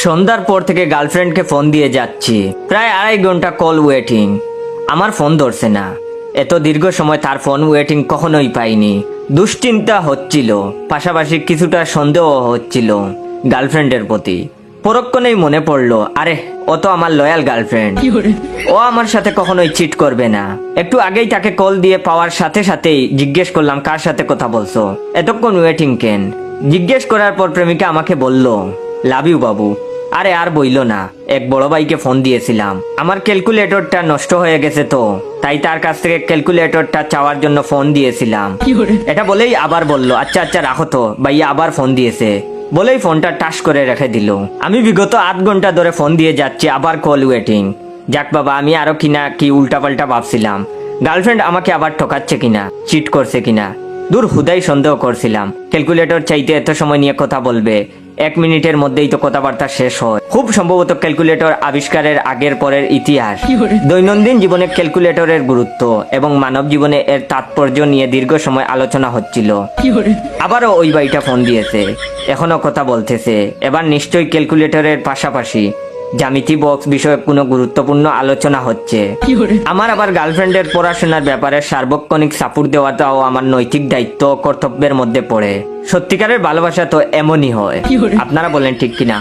সন্ধ্যার পর থেকে গার্লফ্রেন্ডকে ফোন দিয়ে যাচ্ছি, প্রায় 2.5 ঘন্টা কল ওয়েটিং। আমার ফোন ধরছে না। এত দীর্ঘ সময় তার ফোন ওয়েটিং কখনোই পাইনি। দুশ্চিন্তা হচ্ছিল, পাশাপাশি কিছুটা সন্দেহ হচ্ছিল গার্লফ্রেন্ডের প্রতি। পরক্ষণেই মনে পড়লো, আরে ও তো আমার লয়াল গার্লফ্রেন্ড, ও আমার সাথে কখনোই চিট করবে না। একটু আগেই তাকে কল দিয়ে পাওয়ার সাথে সাথেই জিজ্ঞেস করলাম কার সাথে কথা বলছো, এতক্ষণ ওয়েটিং কেন? জিজ্ঞেস করার পর প্রেমিকা আমাকে বলল, লাভ ইউ বাবু। আরে আর বইলো না, এক বড় ভাইকে ফোন দিয়েছিলাম, আমার ক্যালকুলেটরটা নষ্ট হয়ে গেছে, তো তাই তার কাছ থেকে ক্যালকুলেটরটা চাওয়ার জন্য ফোন দিয়েছিলাম। এটা বলেই আবার বলল, আচ্ছা আচ্ছা রাখো তো, ভাইয়া আবার ফোন দিয়েছে বলেই ফোনটা টাস করে রেখে দিল। আমি বিগত 8 ঘন্টা ধরে ফোন দিয়ে যাচ্ছি, আবার কল ওয়েটিং। যাক বাবা, আমি আরো কিনা কি উল্টাপাল্টা ভাবছিলাম, গার্লফ্রেন্ড আমাকে আবার ঠকাচ্ছে কিনা, চিট করছে কিনা। দূর, হুদাই সন্দেহ করছিলাম। ক্যালকুলেটর চাইতে এত সময় নিয়ে কথা বলবে, 1 মিনিটের মধ্যেই তো কথাবার্তা শেষ হয়। খুব সম্ভবত ক্যালকুলেটর আবিষ্কারের আগের পরের ইতিহাস। দৈনন্দিন জীবনে ক্যালকুলেটরের গুরুত্ব এবং মানব জীবনে এর তাৎপর্য নিয়ে দীর্ঘ সময় আলোচনা হচ্ছিল। আবারও ওই ভাইটা ফোন দিয়েছে, এখনো কথা বলতেছে। এবার নিশ্চয়ই ক্যালকুলেটরের পাশাপাশি জ্যামিতি বক্স বিষয়ে কোনো গুরুত্বপূর্ণ আলোচনা হচ্ছে। আমার আবার গার্লফ্রেন্ডের পড়াশোনার ব্যাপারে সার্বক্ষণিক সাপোর্ট দেওয়াটাও আমার নৈতিক দায়িত্ব কর্তব্যের মধ্যে পড়ে। সত্যিকারের ভালোবাসা তো এমনই হয়, আপনারা বলেন ঠিক কিনা?